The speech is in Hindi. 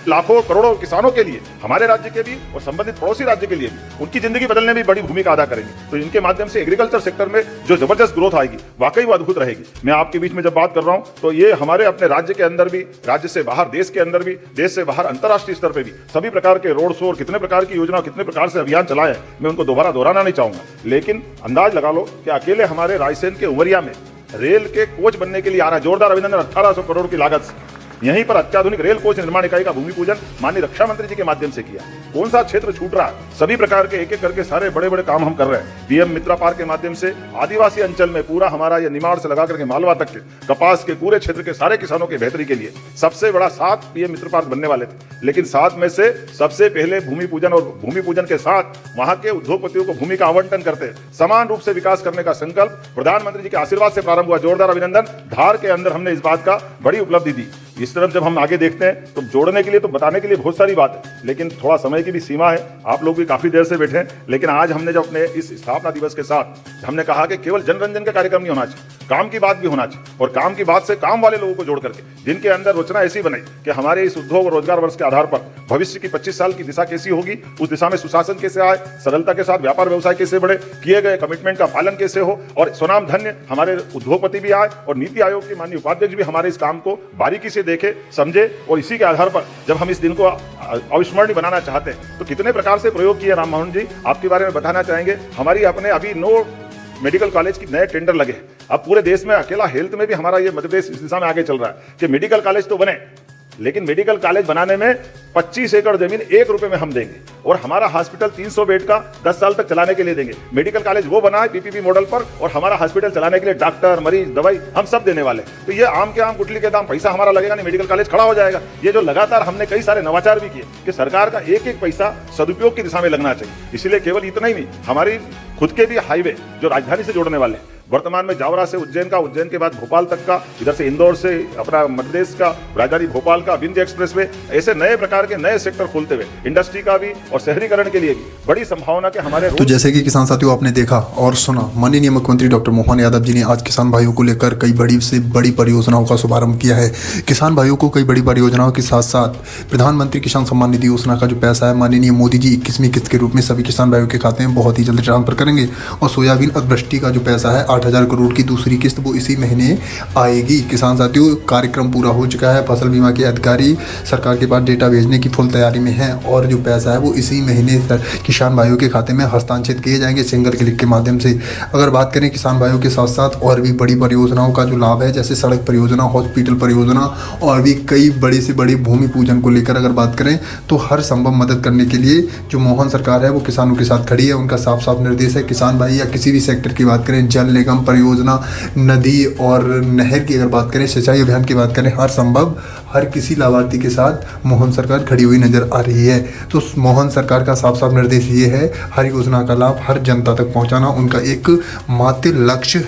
लाखों करोड़ों किसानों के लिए, हमारे राज्य के भी और संबंधित पड़ोसी राज्य के लिए भी, उनकी जिंदगी बदलने में बड़ी भूमिका अदा करेंगे। तो इनके माध्यम से एग्रीकल्चर सेक्टर में जो जबरदस्त ग्रोथ आएगी, वाकई वो अद्भुत रहेगी। मैं आपके बीच में जब बात कर रहा हूं तो ये हमारे अपने राज्य के अंदर भी, राज्य से बाहर, देश के अंदर भी, देश से बाहर अंतर्राष्ट्रीय स्तर पर भी सभी प्रकार के रोड शो और कितने प्रकार की योजना, कितने प्रकार से अभियान चलाए हैं, मैं उनको दोबारा दोहराना नहीं चाहूंगा। लेकिन अंदाज लगा लो कि अकेले हमारे रायसेन के उमरिया में रेल के कोच बनने के लिए आ रहा है जोरदार अभिनंदन 1800 करोड़ की लागत से। यहीं पर अत्याधुनिक रेल कोच निर्माण इकाई का भूमि पूजन माननीय रक्षा मंत्री जी के माध्यम से किया। कौन सा क्षेत्र छूट रहा है? सभी प्रकार के एक एक करके सारे बड़े बड़े काम हम कर रहे हैं। पीएम मित्रा पार्क के माध्यम से आदिवासी अंचल में पूरा हमारा ये निमाड़ से लगा करके मालवा तक के कपास के पूरे क्षेत्र के सारे किसानों की बेहतरी के लिए सबसे बड़ा 7 पीएम मित्र पार्क बनने वाले थे, लेकिन 7 में से सबसे पहले भूमि पूजन, और भूमि पूजन के साथ वहां के उद्योगपतियों को भूमि का आवंटन करते समान रूप से विकास करने का संकल्प प्रधानमंत्री जी के आशीर्वाद से प्रारंभ हुआ। जोरदार अभिनंदन। धार के अंदर हमने इस बात का बड़ी उपलब्धि दी। इस तरफ जब हम आगे देखते हैं तो जोड़ने के लिए, तो बताने के लिए बहुत सारी बात है, लेकिन थोड़ा समय की भी सीमा है। आप लोग भी काफी देर से बैठे हैं, लेकिन आज हमने जब अपने इस स्थापना दिवस के साथ हमने कहा कि केवल जनरंजन का कार्यक्रम नहीं होना चाहिए, काम की बात भी होना चाहिए, और काम की बात से काम वाले लोगों को जोड़ करके जिनके अंदर रचना ऐसी बनाई कि हमारे इस उद्योग और रोजगार वर्ष के आधार पर भविष्य की 25 साल की दिशा कैसी होगी, उस दिशा में सुशासन कैसे आए, सरलता के साथ व्यापार व्यवसाय कैसे बढ़े, किए गए कमिटमेंट का पालन कैसे हो, और स्वनाम धन्य हमारे उद्योगपति भी आए और नीति आयोग के माननीय उपाध्यक्ष भी हमारे इस काम को बारीकी से देखे, समझे, और इसी के आधार पर जब हम इस दिन को अविस्मरणीय बनाना चाहते हैं तो कितने प्रकार से प्रयोग किए। राम मोहन जी, आपके बारे में बताना चाहेंगे। हमारी अपने अभी 9 मेडिकल कॉलेज की नए टेंडर लगे। अब पूरे देश में अकेला हेल्थ में भी हमारा ये मध्य प्रदेश इस दिशा में आगे चल रहा है कि मेडिकल कॉलेज तो बने, लेकिन मेडिकल कॉलेज बनाने में 25 एकड़ जमीन 1 रुपए में हम देंगे, और हमारा हॉस्पिटल 300 बेड का 10 साल तक चलाने के लिए देंगे। मेडिकल कॉलेज वो बना है पीपीपी मॉडल पर, और हमारा हॉस्पिटल चलाने के लिए डॉक्टर, मरीज, दवाई हम सब देने वाले। तो ये आम के आम गुठली के दाम, पैसा हमारा लगेगा नहीं, मेडिकल कॉलेज खड़ा हो जाएगा। ये जो लगातार हमने कई सारे नवाचार भी किए कि सरकार का एक एक पैसा सदुपयोग की दिशा में लगना चाहिए। इसलिए केवल इतना ही नहीं, हमारी खुद के भी हाईवे जो राजधानी से जोड़ने वाले, वर्तमान में जावरा से उज्जैन का, उज्जैन के बाद भोपाल तक का, इधर से इंदौर से अपना मध्य प्रदेश का राजधानी भोपाल का विंध्य एक्सप्रेसवे, ऐसे नए प्रकार के नए सेक्टर खोलते हुए इंडस्ट्री का भी और शहरीकरण के लिए भी बड़ी संभावना के हमारे। तो जैसे कि किसान साथियों आपने देखा और सुना, माननीय मुख्यमंत्री डॉक्टर मोहन यादव जी ने आज किसान भाइयों को लेकर कई बड़ी से बड़ी परियोजनाओं का शुभारंभ किया है। किसान भाइयों को कई बड़ी परियोजनाओं के साथ साथ प्रधानमंत्री किसान सम्मान निधि योजना का जो पैसा है माननीय मोदी जी 21वीं किस्त के रूप में सभी किसान भाइयों के खाते में बहुत ही जल्द ट्रांसफर करेंगे, और सोयाबीन अतिवृष्टि का जो पैसा है 8000 करोड़ की दूसरी किस्त वो इसी महीने आएगी। किसान साथियों, कार्यक्रम पूरा हो चुका है, फसल बीमा के अधिकारी सरकार के पास डेटा भेजने की फुल तैयारी में है, और जो पैसा है वो इसी महीने किसान भाइयों के खाते में हस्तांतरित किए जाएंगे सिंगल क्लिक के माध्यम से। अगर बात करें किसान भाइयों के साथ साथ और भी बड़ी परियोजनाओं का जो लाभ है, जैसे सड़क परियोजना, हॉस्पिटल परियोजना, और भी कई बड़ी से बड़ी भूमि पूजन को लेकर अगर बात करें तो हर संभव मदद करने के लिए जो मोहन सरकार है वो किसानों के साथ खड़ी है। उनका साफ साफ निर्देश है, किसान भाई या किसी भी सेक्टर की बात करें, जल निगम परियोजना, नदी और नहर की अगर बात करें, सिंचाई अभियान की बात करें, हर संभव हर किसी लाभार्थी के साथ मोहन सरकार खड़ी हुई नजर आ रही है। तो मोहन सरकार का साफ साफ निर्देश ये है, हर योजना का लाभ हर जनता तक पहुंचाना उनका एक मात्र लक्ष्य